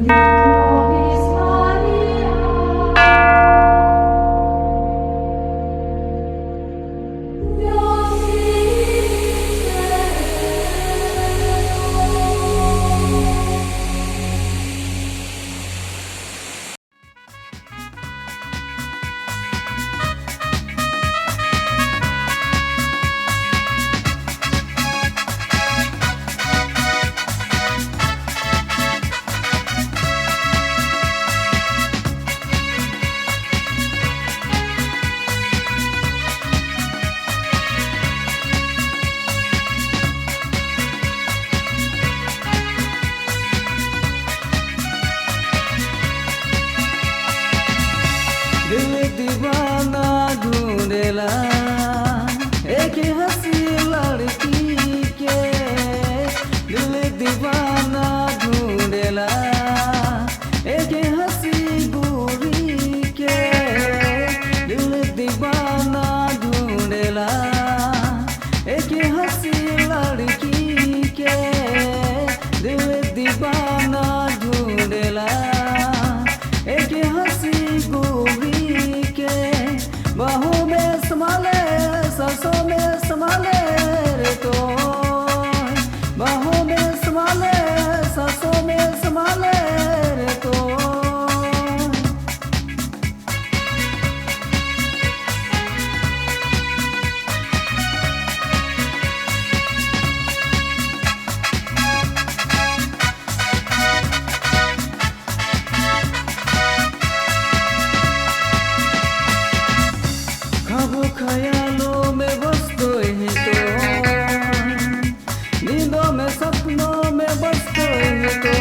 Nobis Maria. दिल दीवाना ढूंढेला एक हंसी लड़की के। दिल दीवाना ढूंढेला एक हंसी गोरी के। दिल दीवाना ढूंढेला एक हंसी लड़की के। दिल दीवाना ढूंढेला एक हंसी गोरी के। बाहों में संभाले सांसों में संभाले रे तो। बाहों में संभाले सांसों में संभाले रे तो। ख्वाबों ख्यालों में बसते ही तो। नींदों में सपनों में बसते ही तो।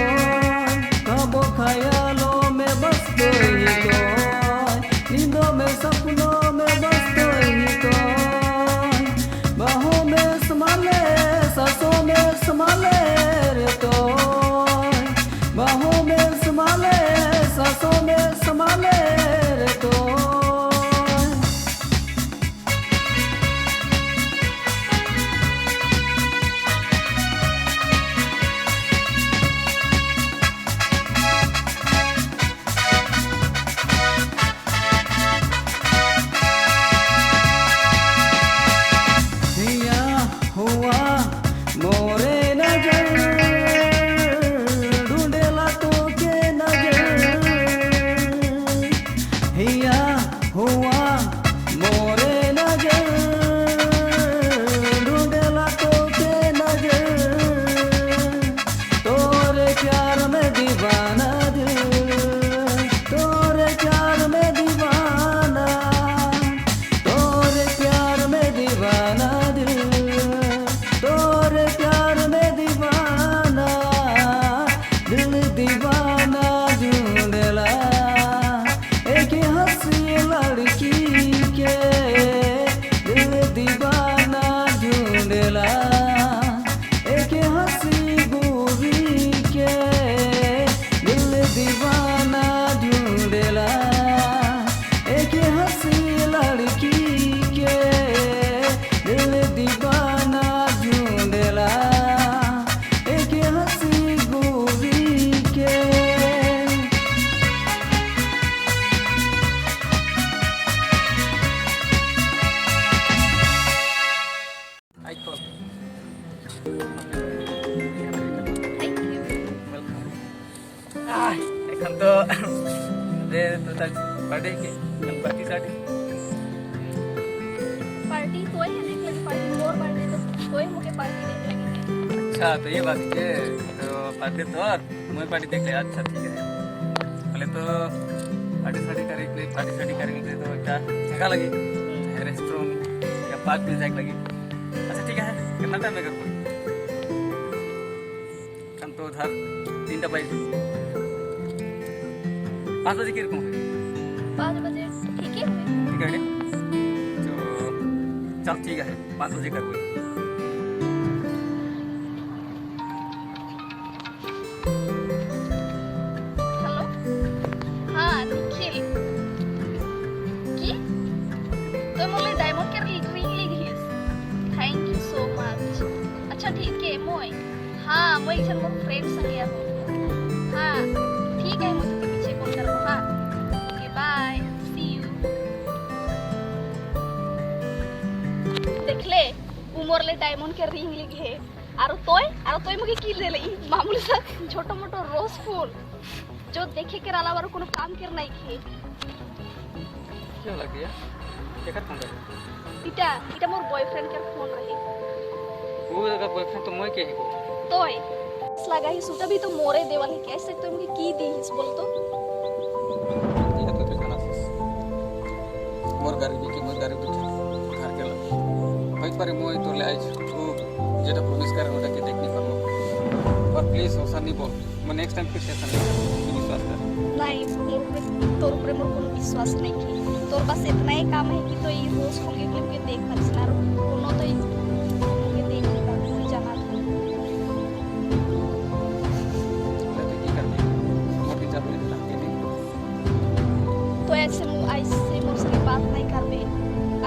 ख्वाबों ख्यालों में बसते ही तो। नींदों में सपनों में बसते ही तो। बाहों में संभाले सांसों में संभाले रे तो। बाहों में संभाले सांसों में संभाले रे तो। दिया हुआ मोरे नजर ढूंढेला तो के नजर। हिया हुआ मोरे नजर ढूंढेला तो के नजर। तोरे प्यार में दीवाना दिल। तोरे प्यार में दीवाना। तोरे प्यार में दीवाना दिल। तोरे प्यार में दीवाना। दिल दीवाना ढूंढेला एक हंसी लड़की के। दिल दीवाना ढूंढेला एक हंसी गोरी के। दिल दीवाना ढूंढेला एक हंसी लड़की के। दिल दीवाना ढूंढेला एक हंसी गोरी के। এখন তো তার বার্থডे की पार्टी साठी पार्टी तोय है देख लगे पार्टी मोर बर्थडे तो तोय मुके पार्टी देख लगे। अच्छा तो ये बात है तो पार्टी तो और मैं पार्टी देख ले। अच्छा ठीक है पहले तो पार्टी करेंगे तो क्या जगह लगी रेस्टोरेंट या पार्क में जाके लगी। अच्छा ठीक है कितना टाइम में कर हम तो उधर 3टा बजे 5 बजे किरकम 5 बजे ठीक है हुए। ठीक है तो चल ठीक है 5 बजे कर कोई। हेलो हाँ निखिल की तो मोले डायमंड के रिंग लिखिस। Thank you so much. अच्छा ठीक है मोय हाँ मोय इसन मोर फ्रेंड संगे आहो हाँ बेले डायमंड के रिंग लिखे है आरो तोय मुके की देले ई मामूली सा छोटो मोटो रोज फूल जो देखे के अलावा कोनो काम कर नहीं खे क्यों लग गया क्या कर फोन कर इटा मोर बॉयफ्रेंड के फोन रही वो जगह बॉयफ्रेंड तो मैं के ही को तोय लगा ही सूटा भी तो मोरे देवल है कैसे तो मुके की दी इस बोल तो ये तो देखना मोर गरीबी की घर के ला भाई पर मोय तो ले आज वो जेटा प्रॉमिस कर ओटा के देख नहीं पालो पर प्लीज ओसा नहीं बोल मैं नेक्स्ट टाइम फिर से ऐसा नहीं करूंगा विश्वास कर नहीं तोर ऊपर मोर कोनो विश्वास नहीं की तोर बस इतना ही काम है कि तो ये रोज होंगे कि मुझे देख कर सुना कोनो तो मुझे देख नहीं पा कोई जाना मैं तो की करनी मोटी जब ले लगती नहीं तो ऐसे मोर से बात नहीं करबे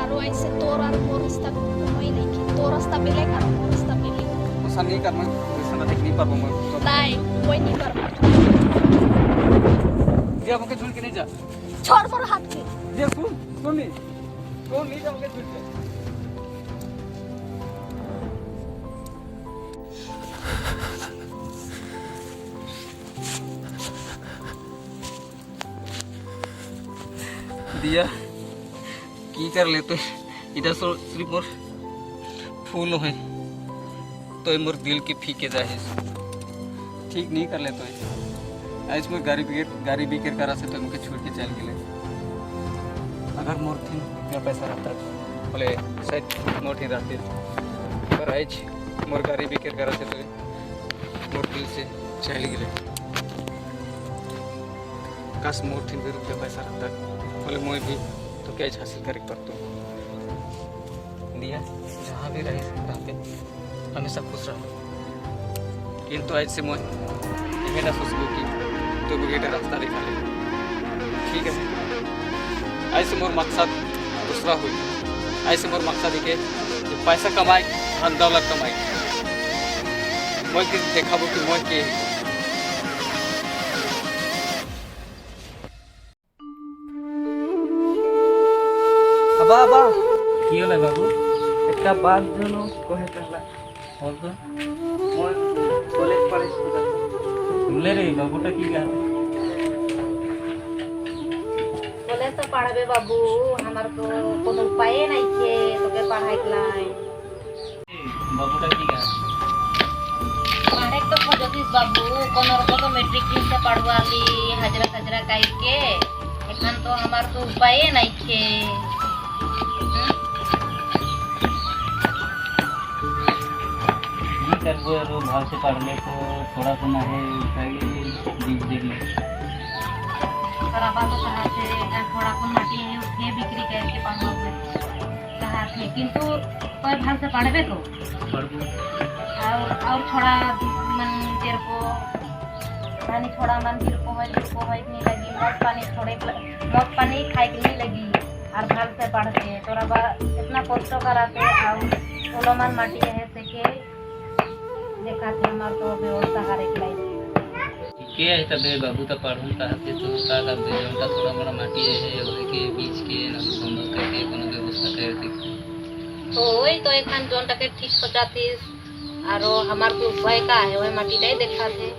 आरो ऐसे तोर और मोर रास्ता कोई नहीं की तोर रास्ता बेले कर मोर रास्ता बेले ओसा नहीं करना वैसा देख नहीं पाबो मैं तो नहीं कोई नहीं कर दिया मुके झूल के नहीं जा छोड़ मोर हाथ के दिया सुन नहीं जा मुके झूल के दिया की कर ले तो इधर सिर्फ मोर फूल है तो मोर दिल के फीके जाए ठीक नहीं कर ले तो आज मोर गाड़ी बिकेर करा से तो मुझे छोड़ के चल गए अगर मोर थी क्या पैसा रहता बोले शायद मोर थी रहती पर आज मोर गाड़ी बिकेर करा से तो मोर दिल से चल गए काश मोर थी रुपया पैसा रहता बोले मैं भी तो क्या हासिल करे पर तो दिया जहाँ भी रहते हमेशा खुश रहो किंतु आज से मैं मेरा सोचू कि तो बेटे रास्ता दिखा ले ठीक है ऐसे मोर मकसद दूसरा हुई ऐसे मोर मकसद के पैसा कमाए धन दौलत कमाए मैं देखा कि मैं के আবা আবা কি হলে বাবু একটা বাদ জন্য কহে তাহলে বলতো মই কলেজ পড়ে শুনলে রে বাবুটা কি গান बोले तो पढ़ाबे बाबू हमार तो कोनो उपाय नहीं थे तो के पढ़ाई लाई বাবুটা কি গান पढ़े तो खोजतीस बाबू कोनो को मैट्रिक से पढ़वाली हाजरा हाजरा काई के एखन तो हमार तो उपाय नहीं थे करबो रो भाव से पढ़ ले तो थोड़ा सा ना है बीज देख ले थोड़ा बात तो कहा से थोड़ा को माटी है उसके बिक्री करके पढ़ाओगे कहा थे किंतु कोई भाव से पढ़बे तो पढ़बो और थोड़ा मन तेरे को पानी थोड़ा मन तेरे को है नहीं लगी मौत पानी खाए के नहीं लगी और भाव से पढ़ते थोड़ा बा इतना कष्ट कराते और सोलो मन माटी है से के देखा थे हमार तो व्यवस्था करे के लिए के है तबे बाबू तो पढ़ूं कहते तो का बेजोंटा थोड़ा बड़ा माटी है ओए के बीच के ना संभव करके कोनो व्यवस्था करते तो वही तो एखन जोन टके ठीक सोचातीस और हमार को उपाय का है वही माटी नहीं देखा थे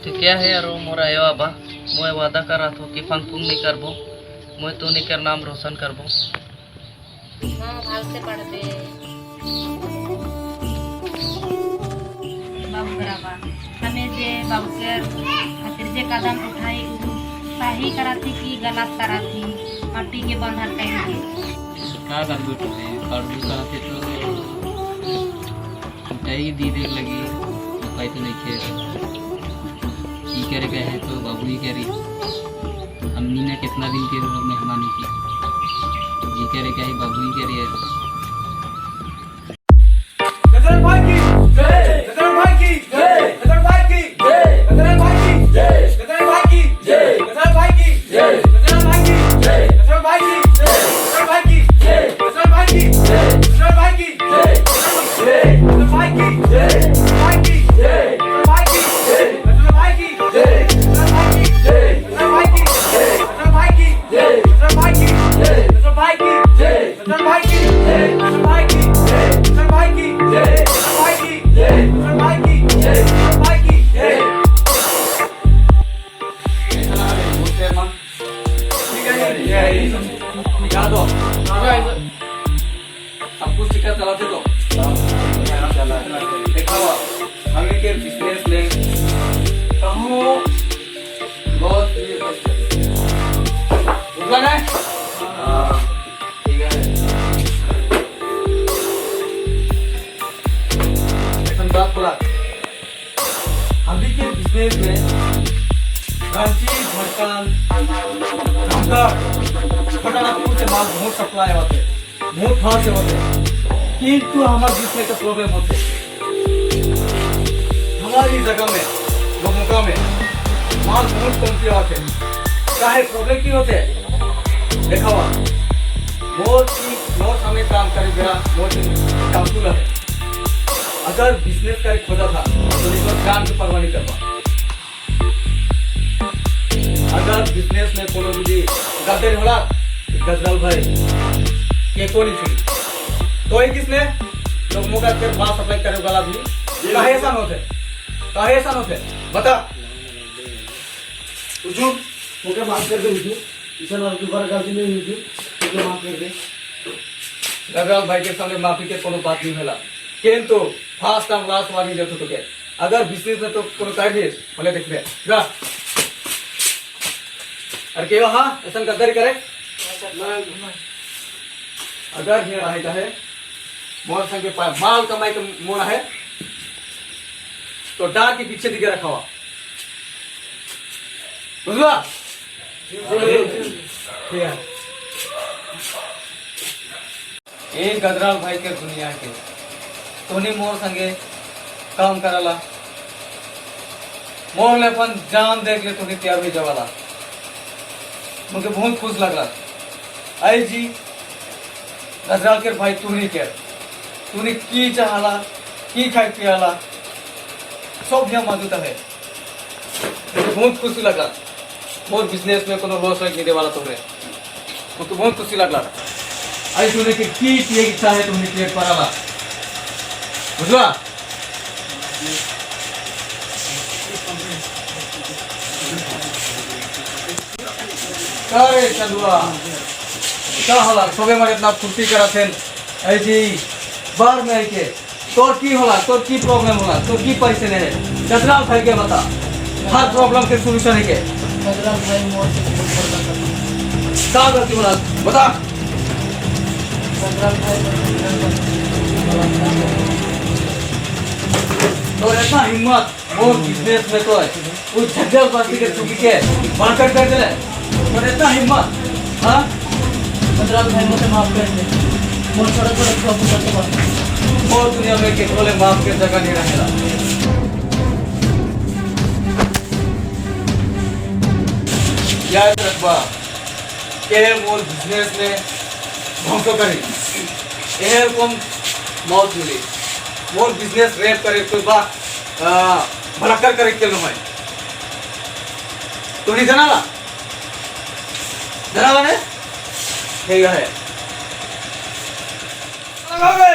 तो क्या है यार मोरा आयो बा मैं वादा करा तो कि फंग फुंग नहीं करबो मैं तो नहीं कर नाम रोशन करबो हां भाव से पढ़बे बाबू बराबर हमें जे बाबू के खातिर जे कदम उठाई सही कराती कि गलत कराती माटी के बंधन कहीं का कर दो तो पढ़ू कहते तो उठाई दी देर लगी उपाय तो नहीं खे की करे गए हैं तो बाबू ही कह रही अम्मी ने कितना दिन के मेहमानी की जी कह रहे क्या है बाबू ही कह रही है Mikey! लॉस ये बुझला ना? ठीक है। এখন बात बोला अभी के बिजनेस में रांची झटकन रामगढ़ फटानापुर से माल बहुत सप्लाई होते बहुत हाँ से होते किंतु हमारे बिजनेस का प्रॉब्लम होते हमारी जगह में गोमुका में माल बहुत कमती होते काहे प्रॉब्लम की होते देखा हुआ मोर हमें काम करे गया मोर काम है अगर बिजनेस का खोजा था तो इसमें जान की परवाह नहीं करवा अगर बिजनेस में कोनो भी गद्दारी होला गजराल भाई के को नहीं थी तो ही किसने लोग मुका के माल सप्लाई करे वाला भी काहे ऐसा होते बता उजू मुके माफ कर दे उजू इसे ना दोबारा गलती नहीं हुई मुझे माफ कर दे गजराल भाई के सामने माफी के कोनो बात नहीं होला किंतु फास्ट टाइम लास्ट वार्निंग देतो तो के अगर बिजनेस में तो कोनो काट दे भले देख ले जा अरे के हां ऐसा गद्दारी करे अगर ये रहेगा है मोर संग के माल कमाई का मोड़ा है तो डार के पीछे दिखे रखा हुआ बुझला ठीक है एक गजराल भाई के दुनिया के तोनी मोर संगे काम कराला मोर ले अपन जान देख ले तोनी तैयार हो जावाला मुझे बहुत खुश लग रहा आई जी गजराल के भाई तूने की चाहला की खाई पियाला सब यहाँ मौजूद है मुझे बहुत खुशी लगा मोर बिजनेस में कोनो लॉस नहीं दे वाला तुमने मुझे बहुत खुशी लग रहा आई तूने की पिए इच्छा है तुमने प्लेट पर आला बुझला काय चलुआ क्या होला सबे मारे इतना फुर्ती कराथेन ऐ जी बार में के तोर की होला तोर की प्रॉब्लम होला तोर की पैसे ने गजराल भाई के बता हर प्रॉब्लम के सॉल्यूशन है के गजराल भाई मोर से का गलती होला बता गजराल भाई तो ऐसा हिम्मत वो बिजनेस में तो है उस झगड़े पार्टी के चुकी के मार्केट कर दे और इतना हिम्मत हाँ गजराल भाई मुझे माफ कर दे मोर छोटा प्रॉब्लम करते बात और दुनिया में के बोले माफ के जगह नहीं रहेगा याद रखबा के मोर बिजनेस में ध्वंस करी एहर कम मौत मिली मोर बिजनेस रेप करे तो बा बलात्कार करे के है तो नहीं जाना ने ठीक है लगाओगे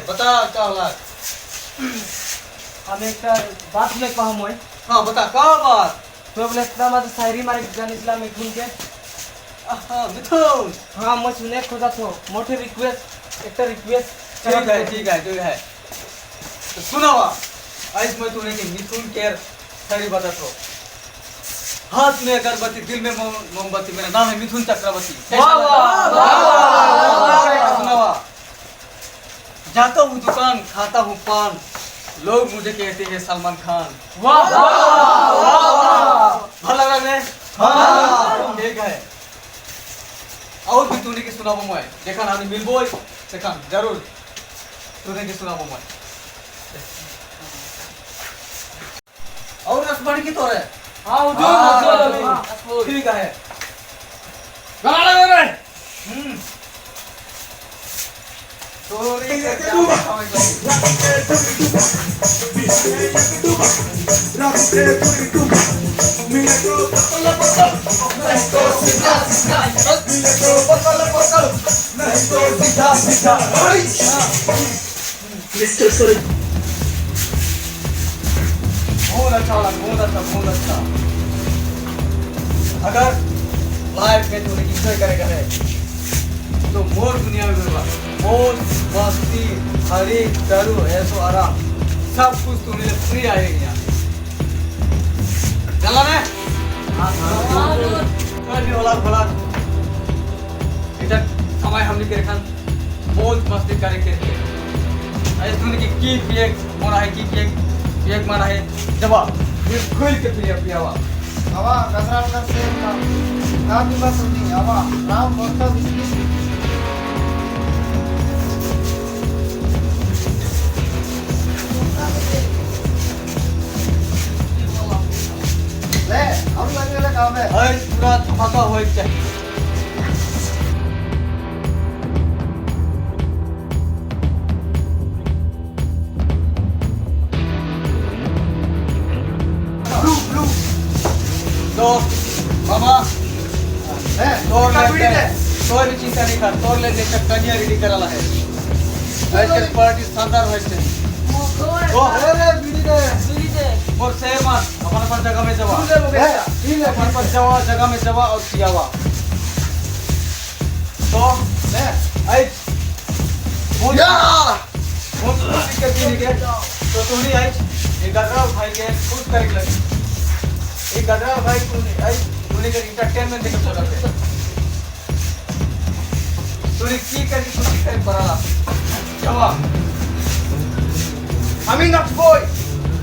बता क्या होला अब एक बात में कहूँ मैं हाँ बता क्या बात तो बोले इतना मत शायरी मारे जान इस्लाम में घूम के मिथुन हाँ मैं सुने खोजा तो मोटे रिक्वेस्ट एक रिक्वेस्ट ठीक है तो सुनावा आज मैं तुम्हें मिथुन केयर शायरी बताता हूँ हाथ में अगरबत्ती दिल में मोमबत्ती मेरा नाम है मिथुन चक्रवर्ती सुनावा जाता हूँ दुकान, खाता हूँ पान, लोग मुझे कहते हैं सलमान खान। वाह भल लग रहा है? हाँ ठीक है। और भी तूने की सुनाबो मैं, देखा ना हम मिलबो देखा जरूर तूने की सुनाबो मैं। और रसबड़ी की तो है। हाँ हाँ ठीक है। गाना लगा रे। चोरी के क्या बहुत अच्छा लगा, बहुत अच्छा, बहुत अच्छा। अगर लाइफ में तूने इंजॉय करेगा है तो मोर दुनिया में मिलेगा, मौज मस्ती हरी दारू ऐसो आराम सब कुछ तुम्हें फ्री आएगी यहाँ। चला ना? कोई भी होला भला इधर समय हमने के रखन मौज मस्ती करे के ऐसे तूने की पिएक मोरा है की पिएक मारा है जवाब फिर खुल के पियावा आवा गजराल का सेम का भी बस नहीं आवा राम भक्त विष्णु ले हम लगने लगा काम है हर पूरा धमाका हो चाहिए। तो मामा ले तोर का ले पीड़ी ले कोई भी चिंता नहीं कर, तोर ले देख कन्या रेडी कराला है। आज के पार्टी शानदार होय छे। ओ अरे पीड़ी ले और सेमान अपन जगह में जवा ले ठीक है अपन जवा जगह में जवा और पियावा। तो ले आई या बहुत खुशी के दिन के तो तूने आई ये गदरा भाई के खुश करे लगी। ये गदरा भाई तूने के एंटरटेनमेंट देके बोला थे तूने की करके खुशी करे पड़ा जवाब हमें नक्स बॉय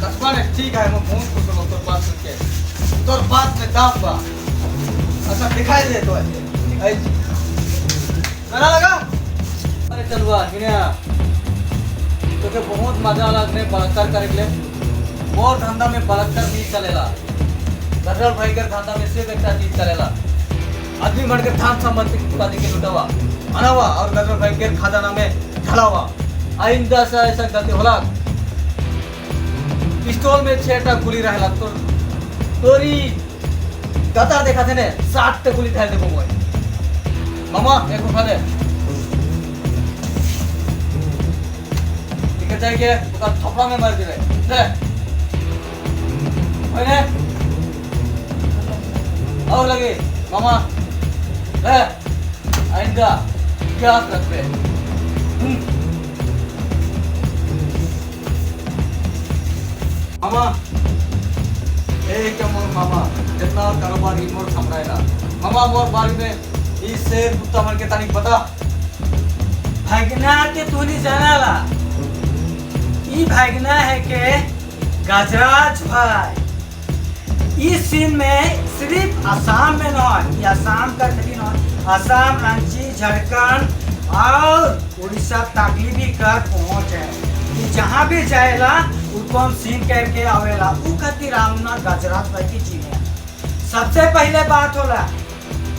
कसमान है ठीक है। मैं बहुत खुश हूँ तोर बात सुन के, तोर बात में दाम बा अच्छा दिखाई दे तो ऐसे गाना लगा। अरे चलवा हिनिया तो के बहुत मजा लगने बलात्कार करे ले मोर धंधा में बलात्कार नहीं चलेला। गदर भाई के धंधा में सिर्फ एक चीज चलेला आदमी मर के थान संपत्ति पूरा के लुटावा अनावा और गदर भाई के खजाना में ढलावा। आइंदा से ऐसा गलती होला पिस्तौल में 6टा गोली रहला तो तोरी गदा देखा थे ने 60 टा गोली ढाल देबो मोय मामा एक उठा दे ठीक है के ओका थपड़ा में मार दिले ले ओने और लगे मामा ले आइंदा क्या करते मामा मोर मामा जितना कारोबार ही मोर संभालेगा मामा मोर बारे में इससे कुत्ता मन के तानी पता भागना के तूने जानाला ई भागना है के गजराज भाई इस सीन में सिर्फ असम में नहीं ये असम का नहीं असम रांची झारखंड और उड़ीसा तक भी कर पहुंचे कि जहाँ भी जाएला उसको हम सीन करके आवेला उ खातिर हमना गजराज भाई की चीने सबसे पहले बात होला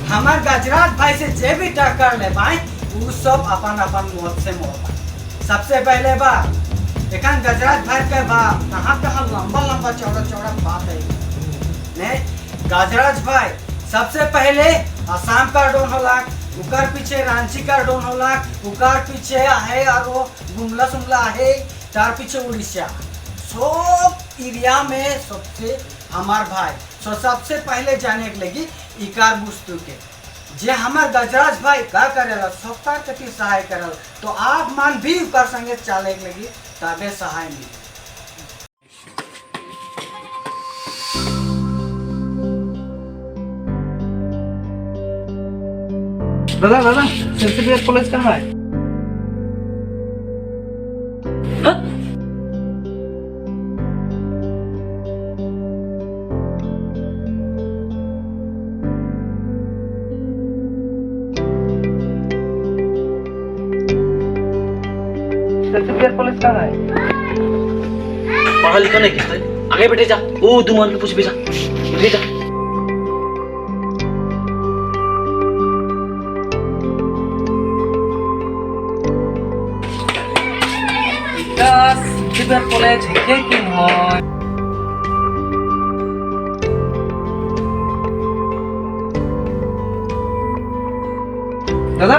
हमार गजराज भाई से जे भी टक्कर ले भाई वो सब अपन अपन मौत से मोर सबसे पहले बात एखन गजराज भाई के बात कहाँ लंबा चौड़ा बात है ने गजराज भाई सबसे पहले असम का डोन होला उकर पीछे रांची का डोन होला उकर पीछे है और वो गुमला सुमला है तार पीछे उड़ीसा सब एरिया में सबसे हमार भाई सो सबसे पहले जाने के लगी इकार बुस्तु के जे हमार गजराज भाई का करेला सबका कति सहाय करेला तो आप मान भी कर संगे चले के लगी तबे सहाय मिले। दादा सेंसिटिव कॉलेज कहाँ है? सर्टिफिकेट पुलिस कहाँ है? पढ़ा लिखा नहीं किया आगे बैठे जा। ओ दुमान के पूछ भी जा बैठे जा। सिद्धार्थ कॉलेज है कि नहीं? दादा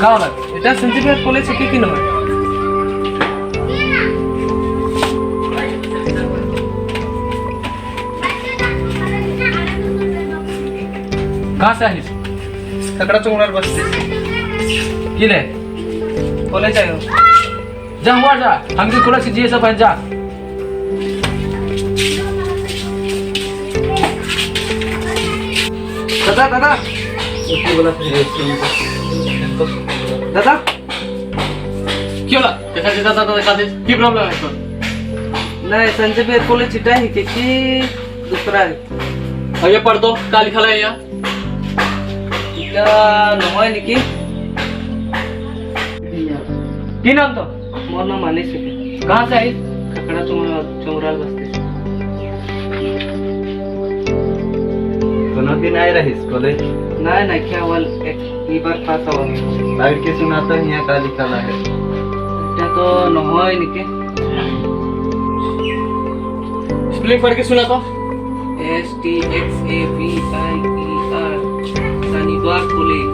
कहाँ है? এটা সিদ্ধার্থ কলেজ है कि नहीं? कहाँ से आइस? ककड़ा चौंगड़ार बस्ती किले कॉलेज आयो। जा हुआ जा हमके कॉलेज जी सब जा। दादा दादा दादा क्यों ला देखा दे दादा देखा दे की प्रॉब्लम है तो नहीं संजय भैया कॉलेज छिटा है कि दूसरा है? और ये पढ़ दो का लिखा है यहाँ इला নহয় নেকি? की नाम तो मोर नाम मानिस है। कहाँ से आई? ककड़ा चौंगड़ार बस्ती से। कोनो दिन आए रहिस कॉलेज? नहीं नहीं क्या वाल एक बार पास हुआ बैठ के सुनाता है यहाँ का लिखा है। এটা তো নহয় নেকি? स्पेलिंग पढ़ के सुना तो STXAVIER शनिवार कॉलेज।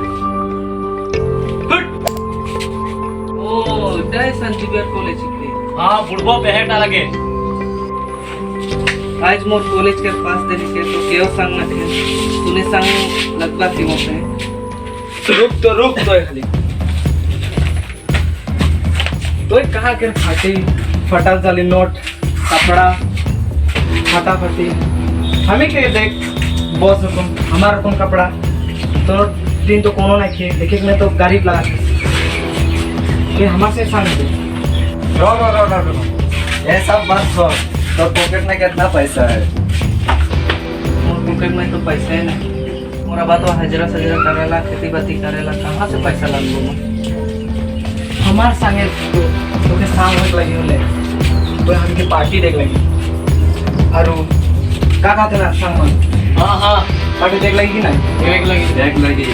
ओ इधर संजीवियर कॉलेज है। हाँ बुढ़बो पे है ना लगे आज मोर कॉलेज के पास देने के तो केव संग न थे तूने संग लगवा थी मोसे। रुक तो खाली तो कहाँ के फाटी फटा जाली नोट कपड़ा फटाफटी हमें के देख बॉस रकम हमारा रकम कपड़ा तो दिन तो कोनो नहीं खे देखे में तो गरीब लगा ये हमारे से संग दे। रो ये सब बात छोड़। तो पॉकेट में कितना पैसा है? मोर पॉकेट में तो पैसा है नहीं। मोरा बात हजरा सजरा करेला खेती बाती करेला कहाँ से पैसा लगो हमार संगे तो शाम होने लगी होले तो हमके पार्टी देख लगी और का कहते ना संग में हाँ पार्टी देख लगी कि नहीं? देख लगी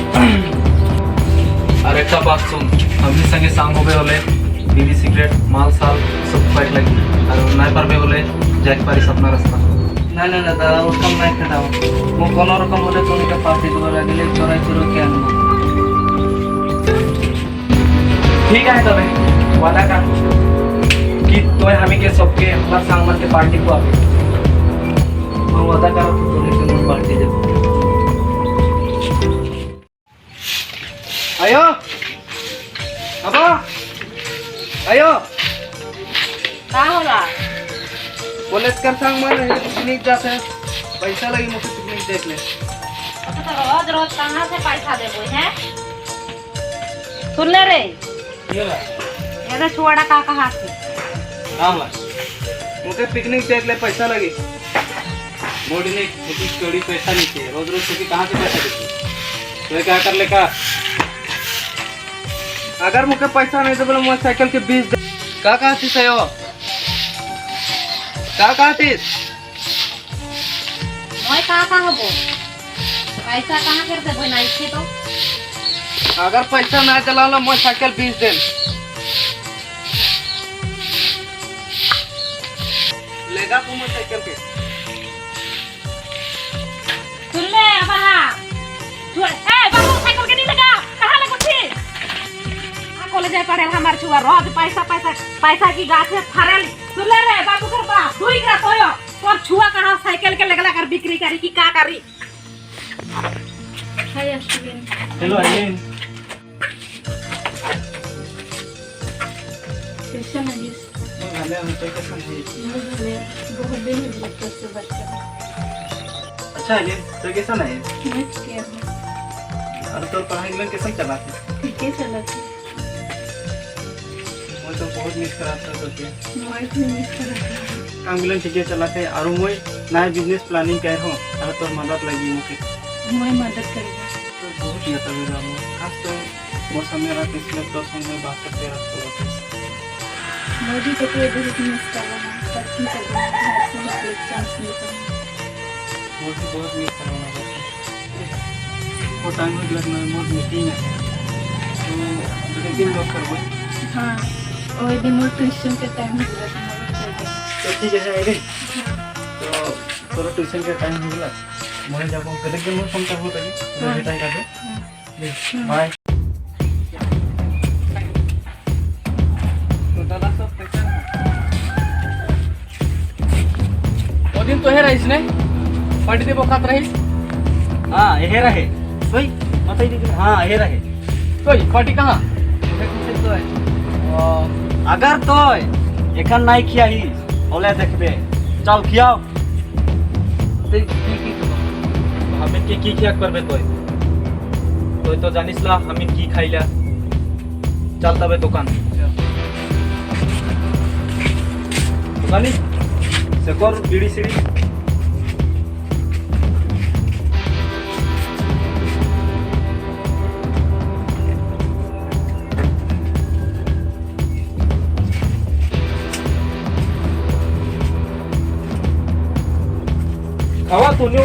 अरे एक बात सुन हमने संगे शाम हो गए होले बीड़ी सिगरेट माल साल सब फाइट लगी और नए पर भी होले जैक पारी सपना रास्ता नहीं नहीं दादा उसका मैं कहता हूँ वो कोनो रकम होले तो उनका पार्टी तो लगे ले चोरा चोरो क्या ठीक है तबे वादा का कि तो हमें के सबके हमार सांगमन के पार्टी को आवे वो वादा करो तो तुम्हें के पार्टी दे। आयो अबा आयो का होला? कॉलेज कर सांगमन पिकनिक जाते हैं पैसा लगी मुझे पिकनिक देख ले। अच्छा तो रोज रोज कहाँ से पैसा देबो हैं? सुन ले रे ये ला ये छुआड़ा का कहाँ से? हाँ मुझे पिकनिक देख ले पैसा लगी। बॉडी ने छोटी चोरी पैसा नहीं चाहिए रोज रोज छोटी कहाँ से पैसा देती तो क्या कर ले का अगर मुझे पैसा नहीं तो बोले मोटर साइकिल के 20 का कहती सयो का कहती मैं का हबो पैसा कहाँ कर देबो नहीं छी तो अगर पैसा ना चला लो मोटर साइकिल 20 दिन लेगा तू मोटर साइकिल के। सुन ले अबा छोड़ ए बाबू साइकिल के नहीं लगा कहाँ लगा थी कॉलेज जाए पड़े हमार छुआ रोज पैसा पैसा पैसा की गाछ से फरल सुन ले रे बाबू कर बा दुई करा तोयो और छुआ करा साइकिल के लगला कर बिक्री करी की का करी। हाय स्टूडेंट हेलो आइलिन कैसा है भले हम तो कैसा है बहुत दिन हो गए से बच्चा अच्छा आइलिन तो कैसा है मैं क्या और तो पढ़ाई में कैसा चला है? ठीक है चला और तो बहुत मिस कराता तो के मैं भी मिस करता काम बिलन ठीक चलाते और मैं नया बिजनेस प्लानिंग कर हूं और तो मदद लगी मुझे मैं मदद करेगा तो बहुत ये तब रहा हूं खास तो मौसम मेरा पिछले 10 दिन में बात करते रहता मैं भी तो बहुत मिस कर रहा हूँ पर की कर रहा हूँ घर से निकले चांस मिलता है मुझे बहुत मिस करना है वो टाइम में लगना है मोर मीटिंग है तो लेकिन लोग करबो हाँ और दिन और ट्यूशन के टाइम निकला था तो ठीक है आइले तो तोरा ट्यूशन के टाइम हो गला मैं जब करेक्ट दिन में फोन करबो तभी तो बेटा का दे बाय तो दादा सब पैसा वो दिन तो है रहीस ने पार्टी दे बखात रहीस हां ये रहे कोई बताई दे हां ये रहे कोई पार्टी कहां तो है अगर तो एखन नहीं खिया ही ओले देखबे चल खियाओ हमें की खिया करबे तो जानिस ला हमें की खाइला चल तबे दुकान जानिस से कर बीड़ी सीड़ी खावा तूने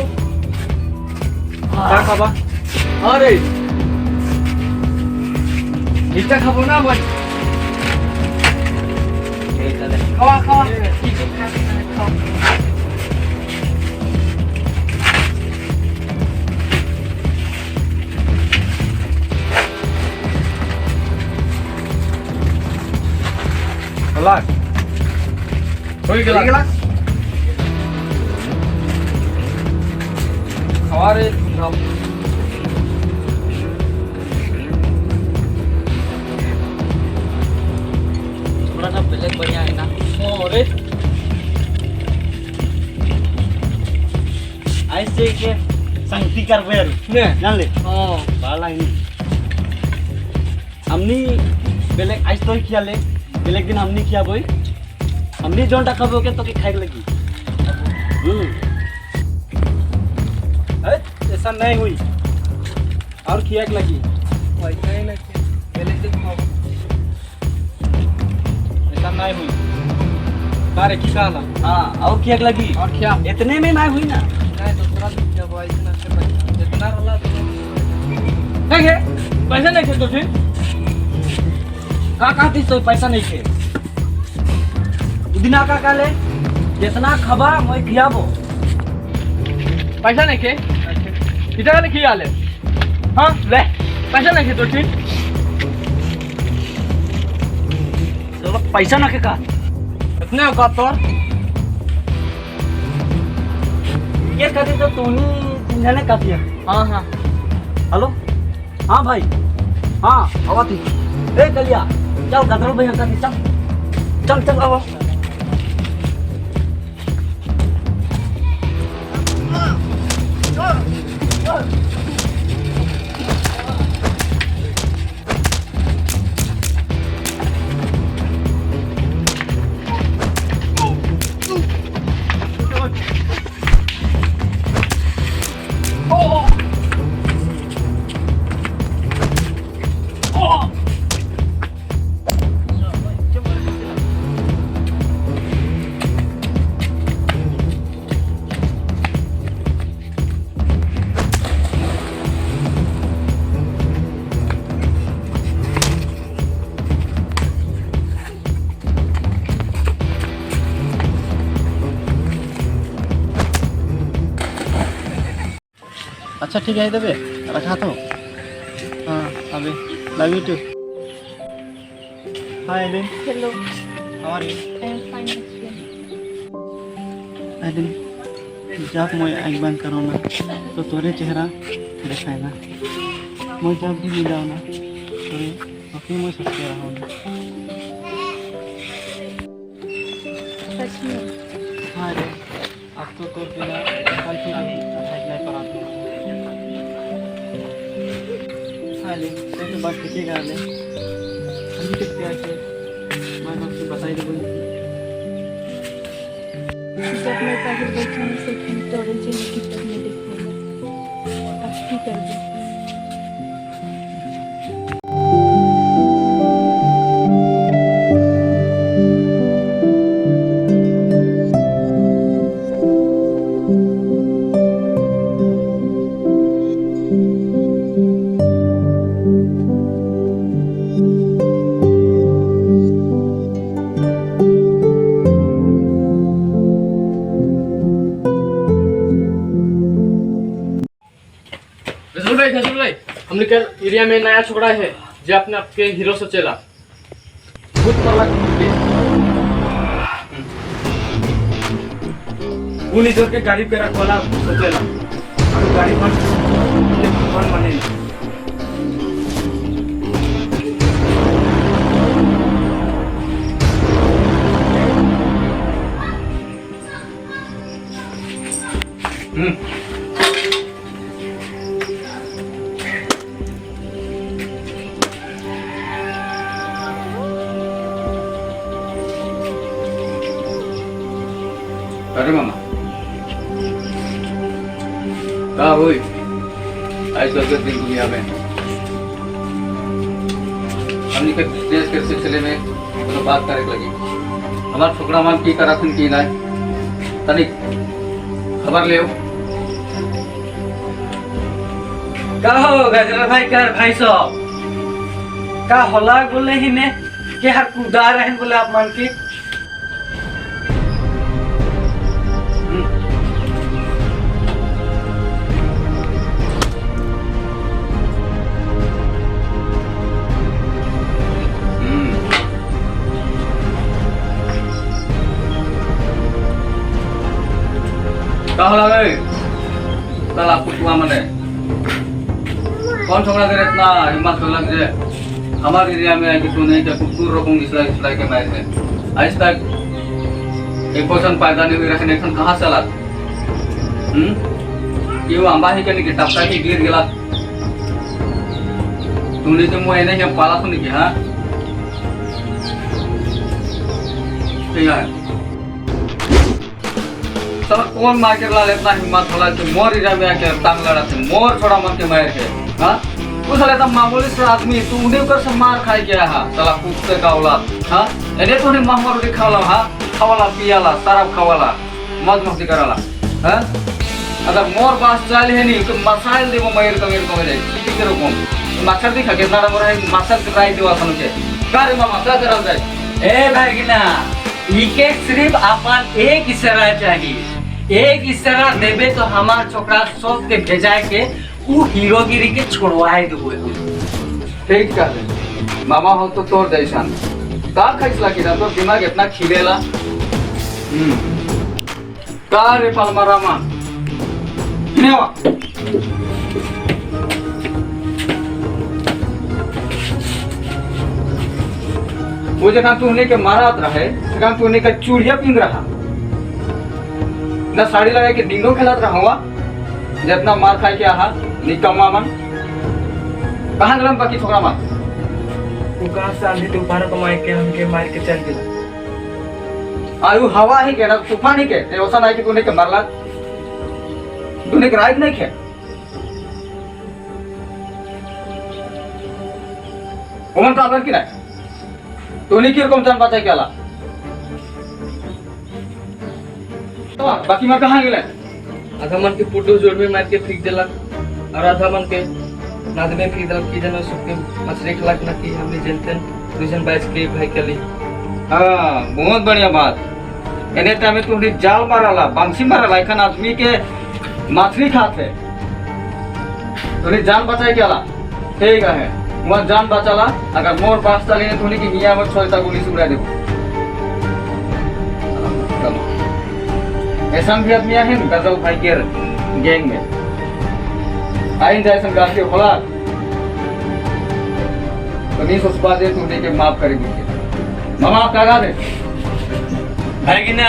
क्या खावा अरे इतना खाबो ना मत खावा खावा गिलास कोई गिलास हमारे थोड़ा सा ब्लैक बढ़िया है ना अरे ऐसे के संगति कर रहे जान ले बाला ही हमनी ब्लैक आज तो किया ले ब्लैक दिन हमनी किया बोई हमनी जोन टा कबो के तो की खाई लगी ऐसा नहीं हुई और किया लगी वैसा ही लगी पहले दिन ऐसा नहीं हुई बारे की साला हाँ और किया लगी और क्या इतने में नहीं हुई ना नहीं तो थोड़ा जब इतना से जितना वाला नहीं है पैसा नहीं थे तो फिर कहाँ थी तो पैसा नहीं थे दिना का ले जितना खबा मैं खियाबो पैसा नहीं थे कितना ने किया ले हाँ ले पैसा नहीं तो ठीक चलो पैसा ना के का कितने औकात तो ये कहते तो तूने चिन्हने का दिया हाँ हाँ हेलो हाँ भाई हाँ आवा थी ए कलिया चल गदर भैया का चल चल चल आवा अच्छा ठीक है देवे रखा तो हाँ अभी love you too hi Elin hello how are you I am fine Elin जब मैं आँख बंद करो ना तो तोरे चेहरा दिखाए ना मैं जब भी मिला ना तो अभी मैं सोचते रहा हूँ सच में हाँ रे अब तो बिना कल फिर नहीं पर आती हाँ ले तो बात ठीक है ले हम किस प्यार से मैं करके बताई देबो जब मैं पागल बैठने से तोड़े चले की करने देखूंगा अब की कर दे गजल भाई हमने कल एरिया में नया छोकरा है जो अपने आपके हीरो से चला बहुत पला पुलिस के गाड़ी पे रखवाला सोचेला और गाड़ी पर भगवान माने अरे मामा का हुई आज तो दिन दुनिया में हमने के बिजनेस के सिलसिले में तो बात करे लगी हमार छोकरा मान की करा की ना तनिक खबर ले का हो गजरा भाई कर भाई साहब का होला बोले ही ने के हर कुदा रहन बोले आप मान की साला कुटुआ मने कौन छोकरा करे इतना हिम्मत लग जे हमारे एरिया में कि तू नहीं क्या कुकुर रोकूं इसलिए के मार है आज तक एक पर्सन पैदा नहीं हुई रखने खन कहां से ला क्यों अंबा ही के नहीं टपका के गिर गेला तूने तो मुझे नहीं हम पाला सुन के हां ठीक है सर कौन मार के ला इतना हिम्मत होला कि मोर एरिया में आके टांग लड़ा थे मोर छोड़ा मन के मार के हां तू साला एकदम मामूली सा आदमी तू उन्हें कर से मार खाई गया हां साला कुत्ते का औलाद हां एने तो ने महमर रोटी खावला हां खावला पियाला शराब खावला मौज मस्ती कराला हां अगर मोर पास चाल है नहीं तो मसाइल देबो मयर कमेर कमे ठीक है रकम मच्छर दिखा के ना मोर है मच्छर के राई देवा सन के कारे मामा का करल जाए ए भागिना इके सिर्फ अपन एक इशारा चाहिए एक इशारा देबे तो हमार छोकरा सब के भेजाए के ऊ हीरोगिरी के छोड़वाए देबो ठीक कर मामा हो तो तोर जैसा का खैसला कि ना तो दिमाग इतना खिलेला का रे पालमा रामा नेवा वो जगह तू उन्हें के मारात रहे जगह तू उन्हें का चूड़िया पिंग रहा ना साड़ी लगा के डिंगो खेलत रहा हुआ जितना मार खाई के आहा निकम्मा मन कहां गलम बाकी छोकरा मन वो कहां से आंधी तूफान को मार के हमके मार के चल गेला आयु हवा ही के ना तूफान ही के ते ओसा नहीं कि तूने के मारला तूने के राइट नहीं खे ओमन का अगर की ना तूने की रकम जान बचाई केला तो बाकी मार कहां गेले आधा मन के पुटो जोड़ में मार के फेंक देला और आधा मन के नाद में फेंक देला की जनो सबके मछली खलाक ना की हमने जनतन दूसन बैच के भाई कली हां बहुत बढ़िया बात एने टाइम में तूने जाल मारला बांसी मारला इखन आदमी के मछली खाते तूने जान बचाई केला ठीक है वहां जान बचाला अगर मोर पास चली ने तूने की हिया में छोटा गोली सुरा देबो ऐसा भी आदमी है गजल भाई के गैंग में आई जाए सन गांव के होला तो नहीं सोच पा दे तूने के माफ करेगी मामा आप का दे भागिना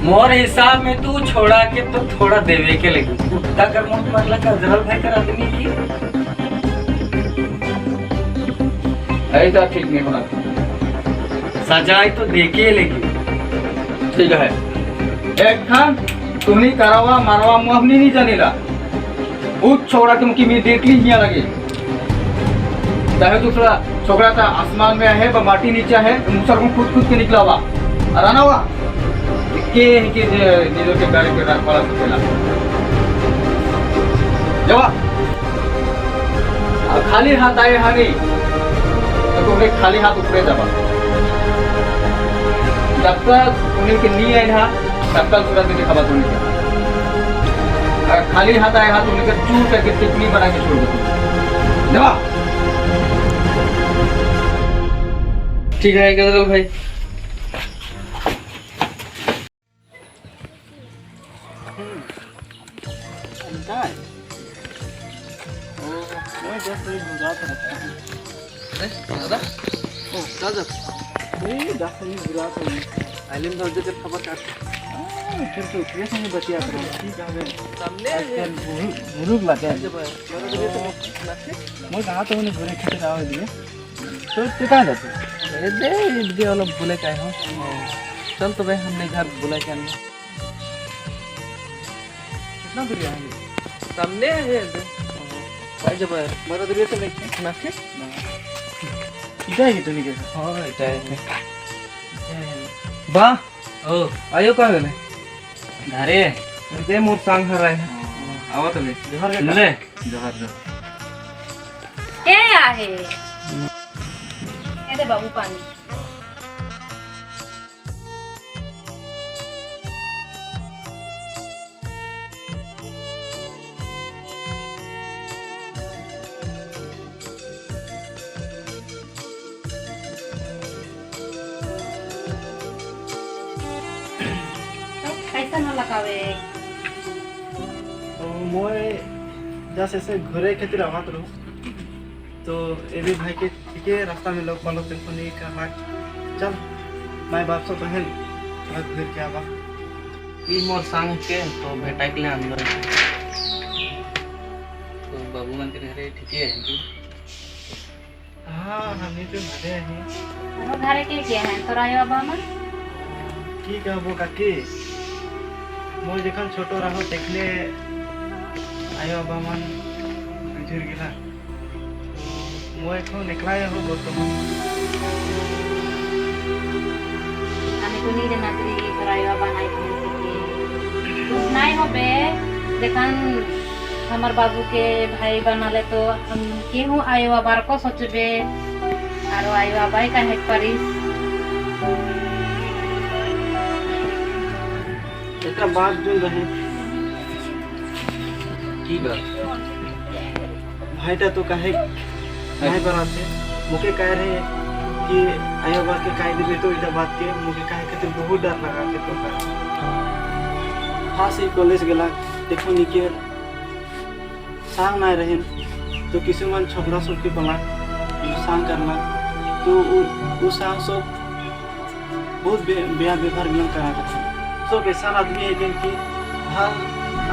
मोर हिसाब में तू छोड़ा के तो थोड़ा देवे के लगी उठता कर मोट मतलब गजल भाई कर आदमी की ऐसा ठीक नहीं होना सजाई तो देखे लेगी। ठीक है एक खान तुम्ही करावा मारवा मुहनी नहीं जानेला वो छोरा तुमकी इमीडिएटली यहाँ लगे चाहे दूसरा छोकरा था आसमान में है व माटी नीचे है मुसर को खुद के निकला हुआ और आना हुआ के नीलो के गाड़ी पे रात वाला सुखेला जवा अब खाली हाथ आए हानी तो तुम्हें खाली हाथ ऊपरे जावा जब तक उन्हें के नहीं आए था तब तक सूरज में खबर होने का अगर खाली हाथ आए हाथ उन्हें के चूर करके टिप्पणी बना के छोड़ दो जवा ठीक है गजरल भाई बुले का हो चल तो भाई हमने घर बुला के आने कितना दूर है सामने है भाई जब मरा दूर से नहीं ना के इधर ही तो नहीं के हां इधर है बा ओ आयो का गले घरे दे मोर सांग हर रहा है आवत ले जोहर ले जोहर के आहे ए दे बाबू पानी कैसा न लगावे मैं जैसे ऐसे घरे खातिर आवत रहूँ तो ये भी भाई के ठीक है रास्ता में लोग मानो तेरे को नहीं करना चल माय बाप से बहन घर घर के आवा ई मोर सांग के तो भेटाई के लिए अंदर तो बाबू मन के घरे ठीक है कि हाँ हमें तो घरे हैं वो घरे के क्या है तोरा यो बाबा की कहबो काकी मैं जखन छोटो रहो देखले आयो बाबा मन गुजर गेला मैं এখন একলাই हो বর্তমান আমি তো নিজে নাচরি तोरा यो बाबा नहीं के कुछ नहीं होबे देखन हमार बाबू के भाई बनाले तो हम केहू आयो बाबा को सोचबे आरो आयो बाबा का हेक परिस एक बात जो रहे की बात भाईटा तो कहे भाई बनाते मुके कह रहे कि आयो बाबा के कह देबे तो इधर बात के मुके कहे के तो बहुत डर लगा के तो हाँ से कॉलेज गेला देखो निके सांग ना रहे तो किसी मन छोकरा सब के बना सांग करना तो वो सांग सब बहुत बेया व्यवहार में करा करते सब ऐसा आदमी है कि हर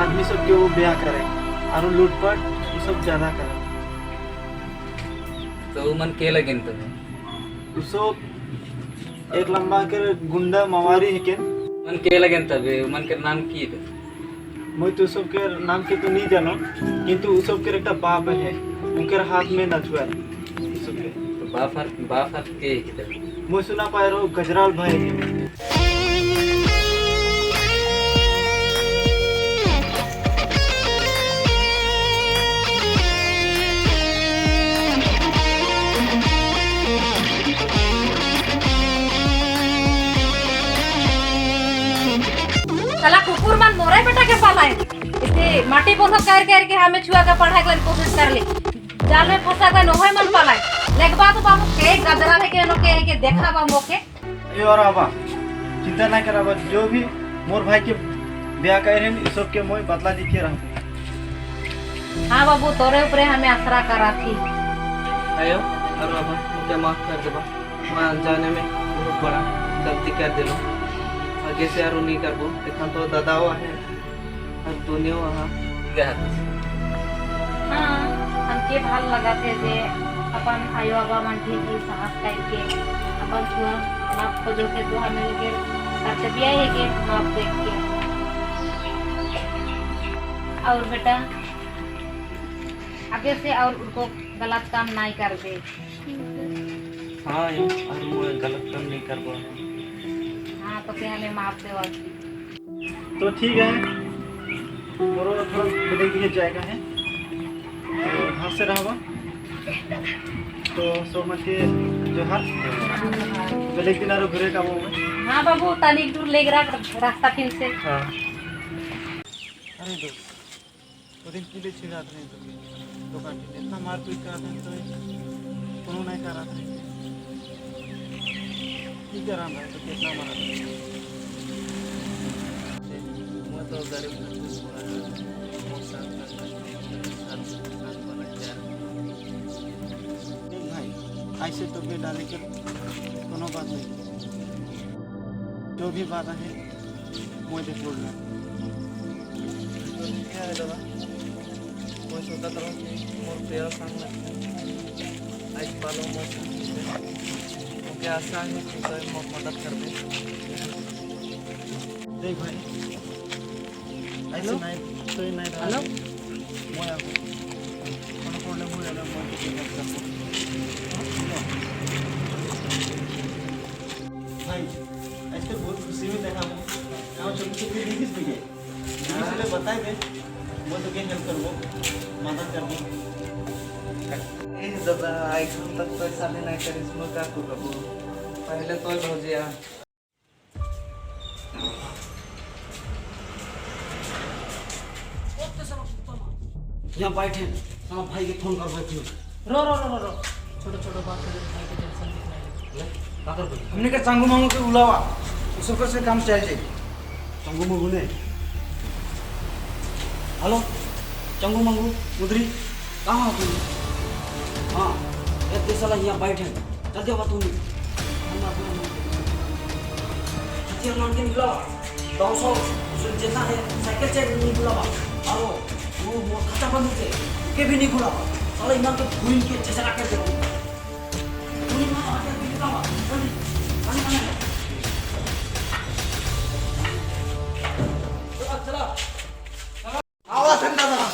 आदमी सब के वो ब्याह करे और लूटपाट वो सब ज्यादा करे तो मन के लगेन तो वो सब एक लंबा के गुंडा मवारी है के मन के लगेन तबे मन के नाम की है मैं तो सब के नाम के तो नहीं जानो किंतु वो सब के एक बाप है उनके हाथ में नचुआ सब के तो बाफर के किधर मैं सुना पाए रहो गजराल भाई है साला कुकुर मन मोरे बेटा के पालाए इसे माटी पोसक कर के हमें छुआ का पढ़ाई के कोशिश कर ली जाल में फंसा कर नोहे मन पालाए लगबा तो बाबू के गदरा है के देखा बा मोके ये और आबा चिंता ना कराबा जो भी मोर भाई के ब्याह कर रहे हैं सब के मोय बदला दिखे रहते हाँ बाबू तोरे ऊपर हमें आसरा करा थी आयो और बाबा मुझे माफ कर देबा मैं अनजाने में बहुत बड़ा गलती कर दिलो आगे से यारो नहीं करबो देखन तो दादाओ है और दुनिया वहां गया हाँ हमके भाल लगा थे जे अपन आयो बाबा मन ठीक साहस करके अपन छुआ माप खोजोगे तो हमें के करते भी आएंगे माप देख के। और बेटा आगे से और उनको गलत काम नहीं कर दे। हाँ और मैं गलत काम नहीं कर पाऊँ। हाँ तो फिर हमें माप दे वाली। तो ठीक है, मोरो थोड़ा ब्रेक दिए जाएगा है तो घर से रहोगा तो सोमन के जो हर ब्रेक दिन आरो घरे का वो में। हाँ बाबू तनिक दूर ले गया रास्ता फिर से। हाँ अरे दो दिन के लिए छिड़ा थे तो दुकान के इतना मारपीट करा था तो कोनो नहीं करा था ठीक है राम भाई तो कितना मारा मैं तो गरीब घर से सोना मौसा देख भाई ऐसे तो भी डाले के कोनो बात नहीं, जो भी बात है मुझे बोलना क्या है दादा मैं सोचा था कि मोर प्यार सामने आज पालो मैं क्या आसान है कि कोई मदद कर दे। देख भाई ऐसे नहीं तो नहीं हेलो मैं आपको कोनो प्रॉब्लम हो जाना मैं तो हेल्प कर दूंगा भाई। ऐसे बहुत खुशी में देखा हूँ गाँव छोटे छोटे देखिस भी गए इसलिए बताए थे मैं तो क्या हेल्प कर वो मदद कर दूँ। ए दादा आज तक पैसा भी नहीं करी इसमें क्या तू कबू पहले तो भौजिया यहाँ बैठे हाँ भाई के फोन कर बैठियो। रो रो रो रो रो छोटे छोटे बात के भाई के टेंशन दिखने लगे। हमने का चांगू मांगू के बुलावा उसको से काम चल जाए। चंगू मंगू ने हेलो चंगू मंगू उधरी कहाँ हो तुम? हाँ एक साला यहाँ बैठे जल्दी आओ तुम हथियार मान के निकला 200 जितना है साइकिल से निकला आओ वो खाता बंद थे के भी नहीं खुला साला इमान के भूल के चेचरा कर दे भूल मार आके निकला जल्दी पानी पानी चला आवाज ठंडा था।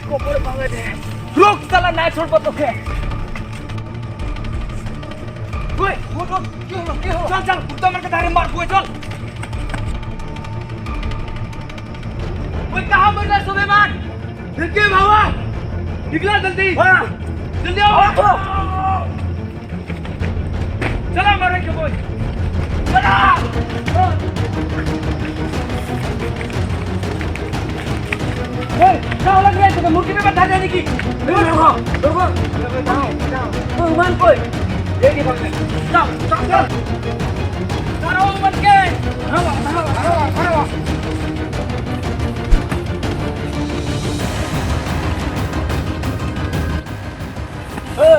रुक साला ना छोड़ पा तो के ओए वो तो चल चल कुत्ता मार के धारे मार कोई चल ओए कहां मर रहा सुलेमान निकल भावा निकला जल्दी हां जल्दी आओ चला मारे के बोल चला क्या लग रहा है तो मुर्गी में बैठा देने की देखो उमन कोई ये नहीं बोलने चल चल चल करो उमन के हवा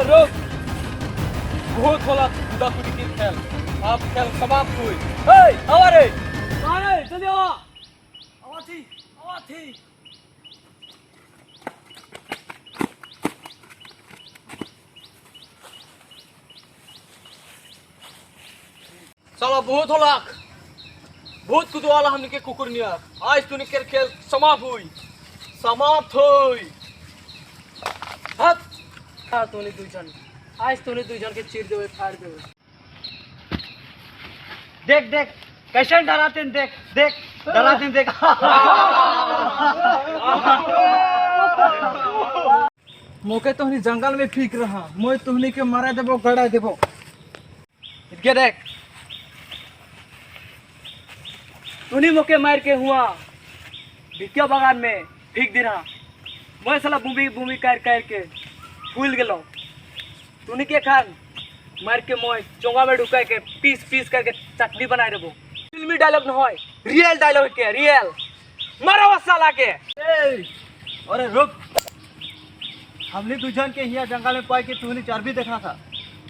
रुक बहुत बोला खुदा खुदी की खेल आप खेल समाप्त हुई हमारे जल्दी आवा थी साला बहुत होला बहुत कुदवाला हमने के कुकुर निया आज तूने के खेल समाप्त हुई हट तूने दुईजन आज तूने दुईजन के चीर देवे फाड़ देवे देख देख कैसे डराते हैं देख देख डराते हैं देख मोके तो नहीं जंगल में फीक रहा मोय तुहनी के मारे देबो गड़ा देबो इनके देख तूनी मोके मार के हुआ भिकिया बागान में फीक दे रहा मैं साला भूमि कर के फूल गेलो तूनी के खान मार के मोय चोंगा में ढुका के पीस पीस करके चटनी बनाए देबो फिल्मी डायलॉग न होय रियल डायलॉग के रियल मारो साला के अरे रुक हमने दुजन के यहाँ जंगल में पाई के तूने चर्बी देखा था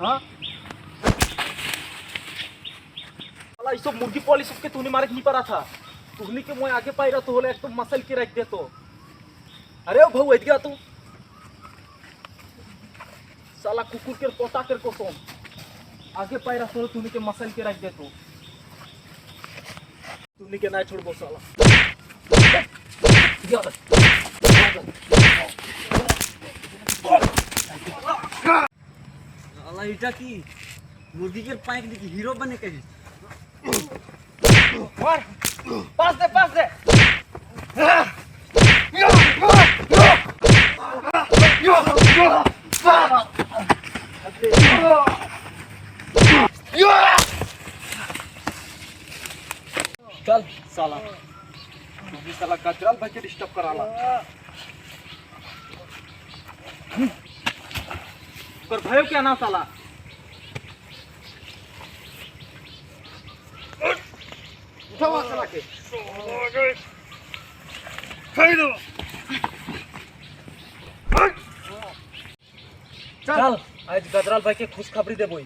हाँ साला इस सब मुर्गी पॉलिश के तूने मारे नहीं पड़ा था तूने के मोय आगे पाई रहा तो होले एक तो मसल के रख दे तो अरे ओ भाऊ गया तू साला कुकुर के पोता कर को सोम आगे पाई रहा तो तूने के मसल के रख दे तो तूने के ना छोड़ बो साला साला इटा की मुर्गी के पाइक देखी हीरो बने कहीं मार पास दे चल साला मुझे साला गजराल भाई के डिस्टर्ब कराला पर भयो क्या ना साला उठावा साला के चल आज गजराल भाई के खुशखबरी दे बोई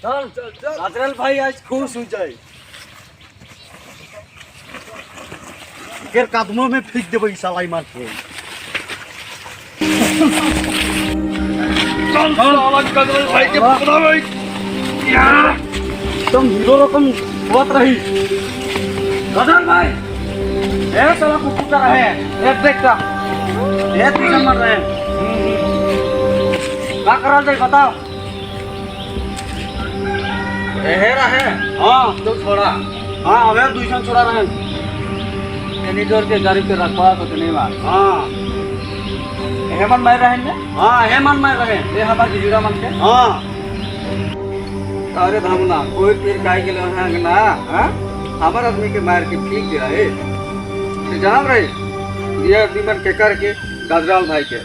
चल गजराल भाई आज खुश हो जाए के कदमों में फेंक देबो साला ईमान के गजराल भाई के पता भाई तुम हीरो रकम बहुत रही गजराल भाई ए साला कुकुर का है एक देखता ये पीछे मर रहे हैं क्या करा जाए बताओ हेरा है हाँ तो छोड़ा हाँ हमें दूसरा छोड़ा रहे हैं एनीडोर के गाड़ी पे रखवा तो नहीं मार हाँ हेमन मार रहे हैं हाँ हेमन मार रहे हैं ये हमारे जीरा मन के हाँ अरे धामना कोई तीर काय के लिए है ना हां हमारे आदमी के मार के ठीक दिया है तो जान रहे ये दिमन के करके गजराल भाई के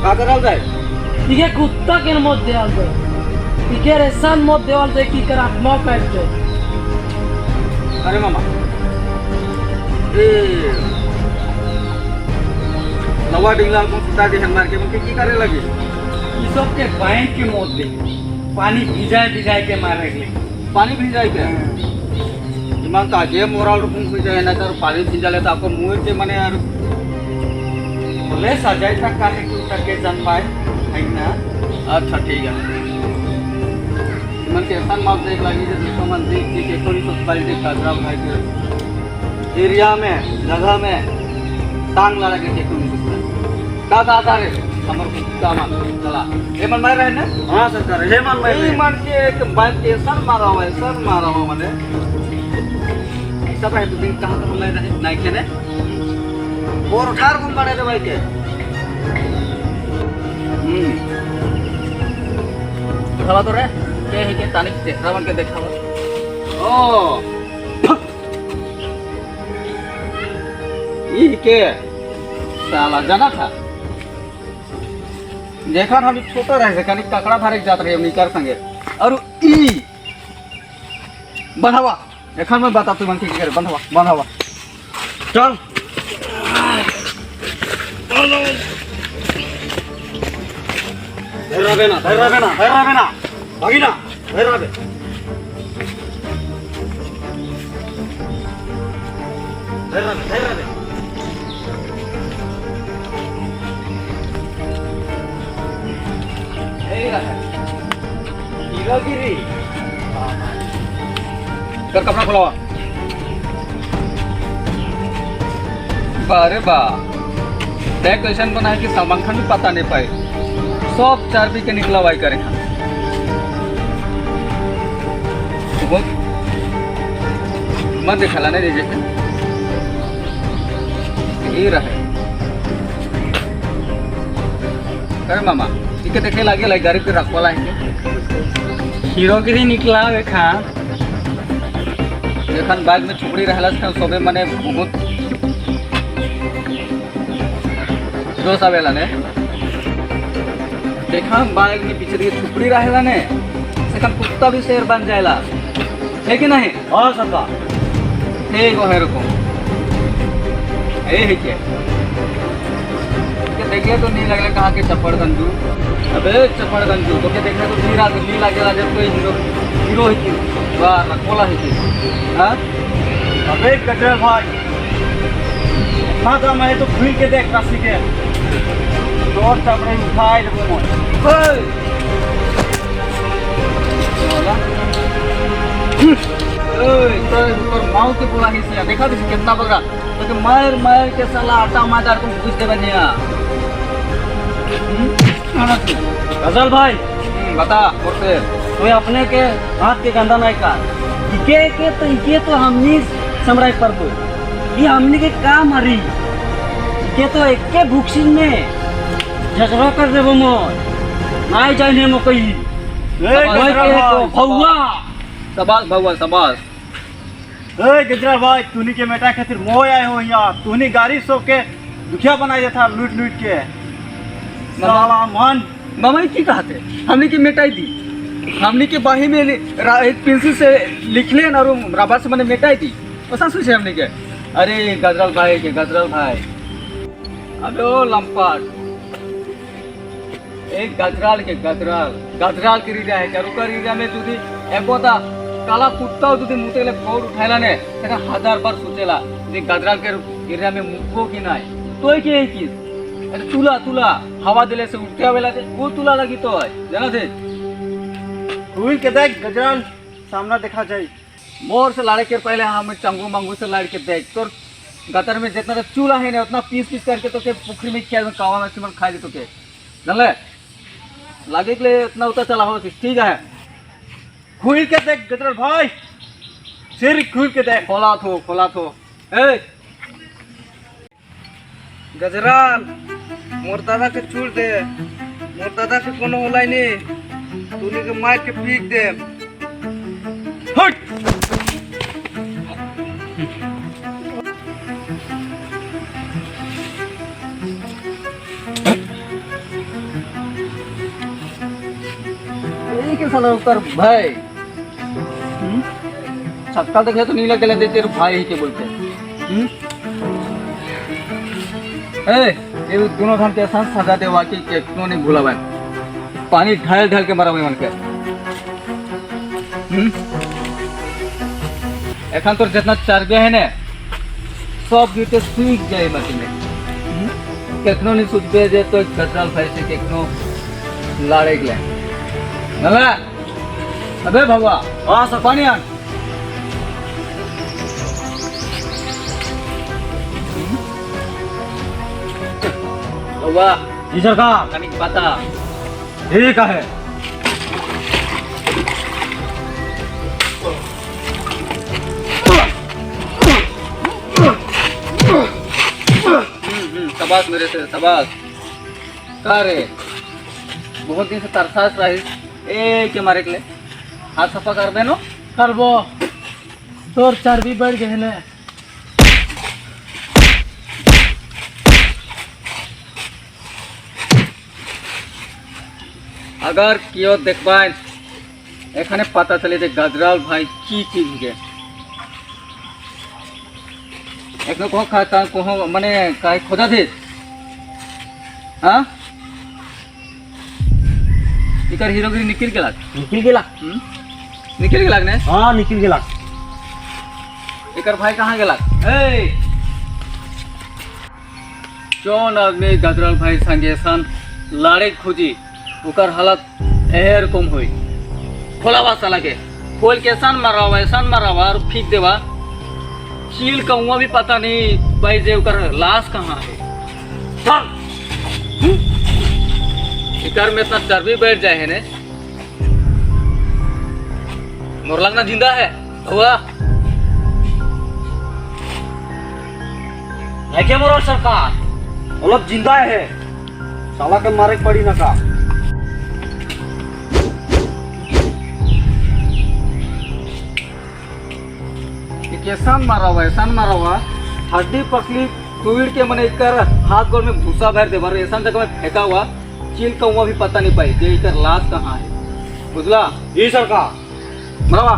गजराल भाई इके कुत्ता के मत देवाल दे इके रेसान मत देवाल दे की कर आत्मा काट दे अरे मामा ए नवा डिंगला को पिता के हमार के मुके की करे लगे ये सब के बैंक के मौत दे पानी भिजाए के मारे के पानी भिजाई के ईमान तो आगे मोराल रूप में जाए ना तो पानी भिजा ले तो आपको मुंह के माने यार बोले सजाई तक काटे कुछ तक के जन पाए है ना अच्छा ठीक है मन के ऐसा माप देख लगी जैसे तो मन देख के थोड़ी सी क्वालिटी गजराल भाई के एरिया में जगह में टांग लड़ा के देखो दादा दारे हमर दामान चला ए मन मार रहे ना हां सरकार हे मन मार रहे मन के एक बात के सर मारा हुआ माने सब है तो दिन कहां तक ले रहे नहीं के ने और ठार गुम मारे दे भाई के दिखावा तो रे के है के तानिक चेहरा बन के दिखावा ओ ई के साला जाना था देखा हम छोटा रहे से कनी ककड़ा धारे जात रहे हमनी कर संगे और ई बढ़ावा एखन मैं बता तू मन के करे बढ़ावा चल धैर्य ना भागी ना धैर्य हीरोगिरी कर कपड़ा खोला अरे बा बैग ऐसा बना है कि सामान खान भी पता नहीं पाए सब चर्बी के निकला हुआ करे खान मत दिखला नहीं जैसे ये रहे अरे मामा इके देखे लागे लाई गाड़ी पे रखवाला है हीरोगिरी निकला एखान एखन बैग में छुपड़ी रहला से सबे माने बहुत जोश आवेला ने देखा बैग में पीछे दिए छुपड़ी रहेला ने सेकन कुत्ता भी शेर बन जाएला है कि नहीं हां सरकार हे को है रको है क्या देखिए तो नहीं लगला कहाँ के चप्पड़ गंजू अबे चप्पड़ गंजू तो क्या देखा तो नहीं लागेला जब कोई हीरो है कि वाह रखोला है कि हां अबे कचरा भाई ना तो मैं तो खुल के देख राशि के दौड़ चपड़े उठाए दे मोय ओए तो माऊ के बोला हिस्सा देखा तो कितना बगड़ा तो मार के साला आटा मादार तुम पूछ दे बनिया गजल भाई बता और से तो अपने के हाथ के गंदा नहीं का इके तो हमनी समराय पर दो ये हमनी के का मरी के तो एके भूखसिन में झगड़ा कर देबो मोय नहीं जाने मो कही भौवा सबास भगवान सबास ए गजरा भाई तूनी के बेटा खातिर मोय आए हो यहाँ तूनी गाड़ी सो के दुखिया बनाए था लूट के साला मन मामा की कहते हमने की मिटाई दी हमने के बाही में एक पेंसिल से लिख ले और रबर से मैंने मिटाई दी ऐसा सोचे हमने के अरे गजरल भाई अबे ओ लंपाट एक गजराल की रीजा है क्या रुका रीजा में तुझी एकोता काला कुत्ता हो तुझे मुते ले फोड़ उठायला ने तेरा 1000 बार सोचेला ये गजराल के रीजा में मुको की नहीं तो एक ही चीज अरे तुला हवा दिले से उठते आवेला से वो तुला लगी तो है जाना थे हुई के देख गजराल सामना देखा जाए मोर से लड़े के पहले हम चंगू मंगू से लड़ के देख तो गतर में जितना चूल्हा है ना उतना पीस करके तो के पुखरी में खेल में कावा में सिमन खा दे तो के जानले लागे के लिए इतना उतना चला हो ठीक है खुल के देख गजराल भाई सिर खुल के देख खोला थो ए गजराल मोर दादा के छोड़ दे मोर दादा के कोनो होलाई नहीं तूने के मार के पीक दे हट के साला उतर भाई छक्का देखे तो नहीं लगे ले तेरे भाई ही के बोलते ये दोनों हम के साथ सजा दे वाकई के क्यों नहीं भूला भाई पानी ढाल के मारा भाई मन के एखन तो जितना चर्बे है ने सब गिरते सूख जाए मटी में केकनो नहीं सूझबे जे तो गजराल भाई से केकनो लाड़े गया नला अबे भगवा हां सब पानी आन बाबा जी सरकार। कनिक पता ठीक है। शाबाश मेरे से शाबाश। का रे बहुत दिन से तरसास रही ए के मारे के लिए हाथ सफा कर देनो। करबो तोर चर्बी बढ़ गए ने। अगर कियो देखबाइन एखाने पता चले जे गजराल भाई की चीज गे एखनो कहो खा कहो माने काहे खोजा दे हाँ इकर हीरोगिरी निकल गेला निकल गेला। निकल गेला ने। हाँ निकल गेला। एकर भाई कहाँ गेला ए कौन आदमी गजराल भाई संगे सन लाड़े खोजी ओकर हालत एहर कम हुई खोलावा साला के खोल के सन मारावा और फेंक देवा चील कहूँ भी पता नहीं भाई जे ओकर लाश कहाँ है। चल इकर में इतना चर्बी बैठ जाए है ने मोर लगना जिंदा है हुआ देखे मोर सरकार वो लोग जिंदा है साला के मारे के पड़ी ना का। कैसन मारा हुआ हड्डी पसली तोड़ के मैंने इकर हाथ गोड़ में भूसा भर दे बार ऐसा जगह में फेंका हुआ चील कौआ भी पता नहीं पाई जे इकर लाश कहाँ है बुझला। जी सरकार। मरवा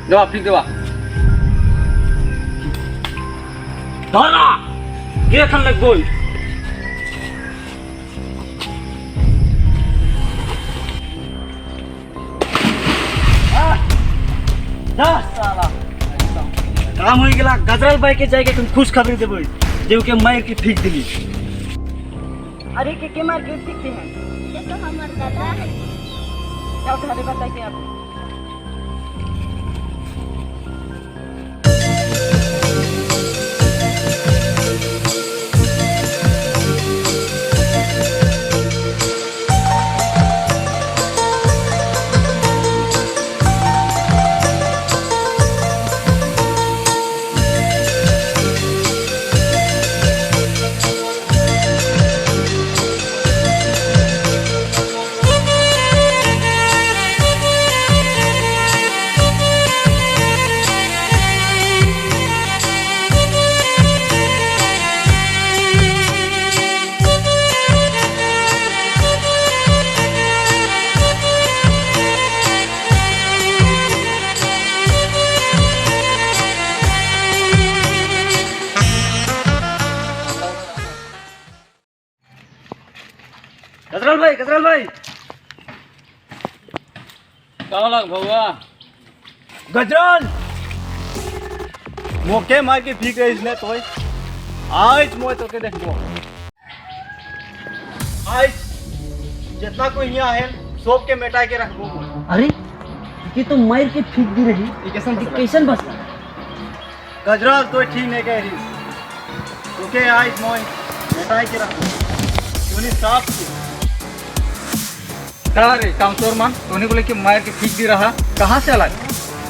देवा फेंक देवा दाना के खन लग बोल। काम हो गया गजराल भाई के जाके तुम खुश खबरी देबो जो के मार के फेंक दिली। अरे के मार के सीखते हैं ये तो हमार दादा है। क्या उठाने बताइए आप। गजराल भाई कहाँ लग भौआ गजराल मोके मार के फेंक रही इसने तो आज मोय तो के देखबो आज जितना कोई यहाँ है सब के मेटा के रखबो। अरे ये तो मार के फेंक दी रही ये कैसन बसला। गजराल तो ठीक नहीं कह रही तो के आज मोय मेटा के रखबो तूने साफ की कहा रे काउंसलर मान तोने बोले कि मार के फेंक दी रहा कहाँ से अलग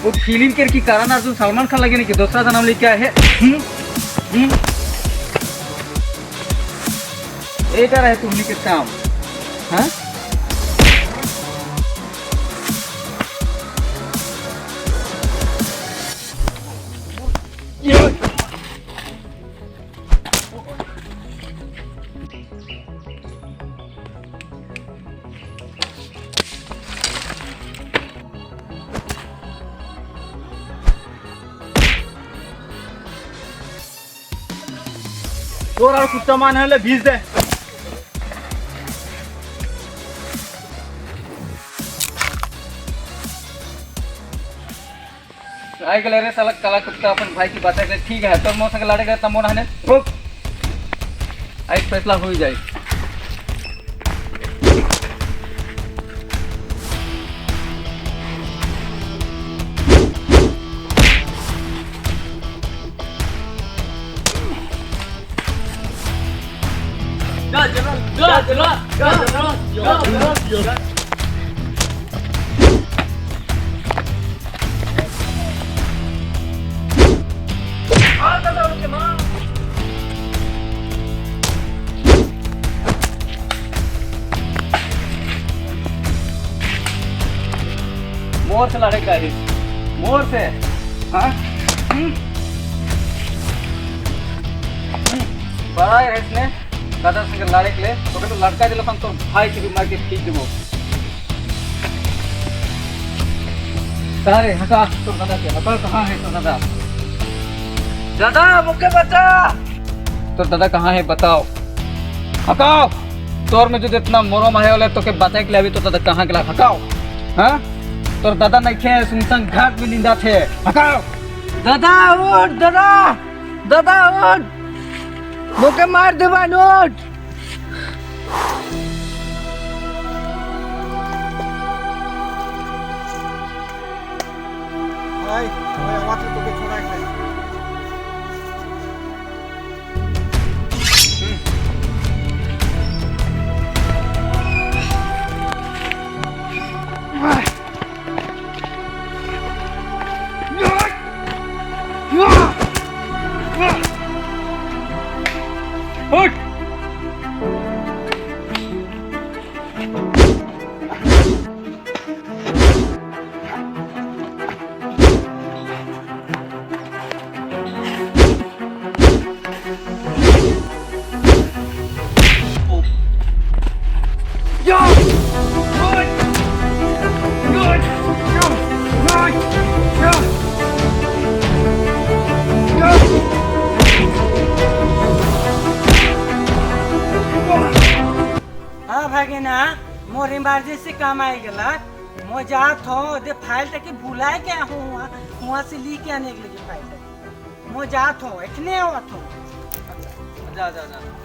वो फिल्म के की कारण अर्जुन सलमान खान लगे नहीं कि दूसरा का नाम लेके आए है। एक रहे तुम्हें के काम हाँ तोर और कुछ सामान है ले भेज दे। आई गले रे साला काला कुत्ता अपन भाई की बात है ठीक है तो मौसा के लड़ेगा तमो नहने रुक आई फैसला हो जाए। मोर से लड़े का है, मोर से हाँ बड़ा है इसने दादा संग लड़े के लिए तो तो लड़का दिल तो भाई से भी मार के ठीक देबो सारे हटा तो दादा के हटा कहाँ है तो दादा दादा मुझे बता तो दादा कहाँ है बताओ हटाओ तोर में जो इतना मोरो मारे वाले तो के बताए के लिए अभी तो दादा कहाँ के लिए हटाओ हाँ तोर दादा नहीं थे सुनसान घाट में निंदा थे हटाओ दादा उठ दादा दादा उठ मुके मार देबा नोट भाई भाई आवाज तो के छोड़ा है हाँ भागिना मोर इमरजेंसी काम आई गला मो जात हो दे फाइल तक भुलाए के हूँ वहाँ से ली के आने के लिए फाइल तक मो जात हो इतने आवत हो जा जा जा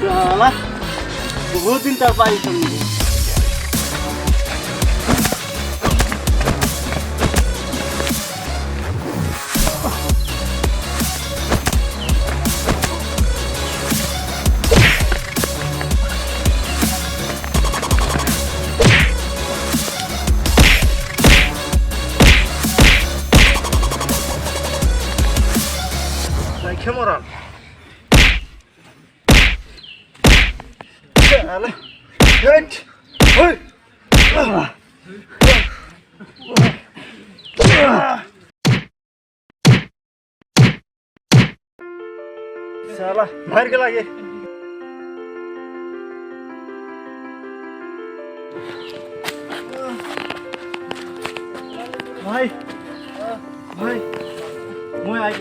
साला बहुत दिन तक पाई समझे Like him or Good. साला बाहर के लागे भाई भाई मैं आई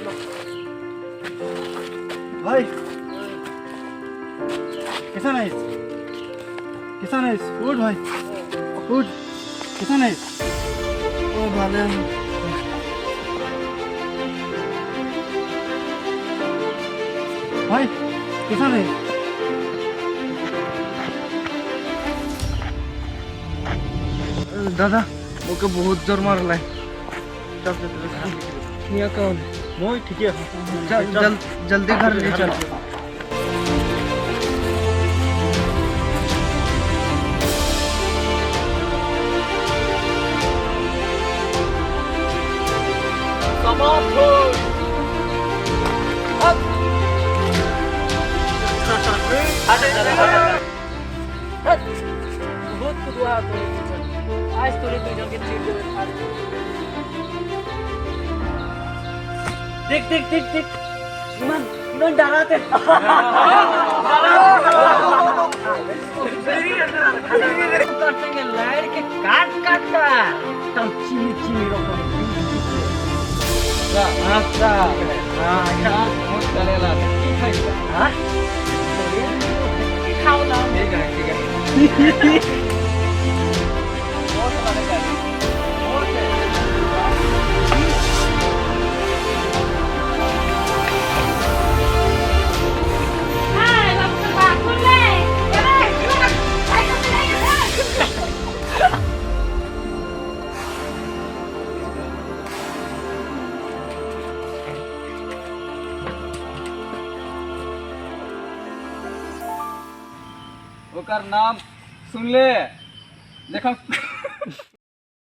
भाई कैसा नहीं कैसा नहीं उठ भाई उठ कैसा नहीं ओ भाले भाई कैसा नहीं दादा ओके बहुत जोर मार रहा है ये कौन मोई ठीक है जल्दी घर ले चल बहुत दुआ आज तो नहीं तो जल्दी देख देख देख देख इमान इमान डराते करते लाइट के काट काट का तम चीनी चीनी रोको अच्छा हाँ यार बहुत चलेगा की खाएगा हाँ खाओ ना ठीक है बहुत चलेगा बहुत ओकर नाम सुन ले देखो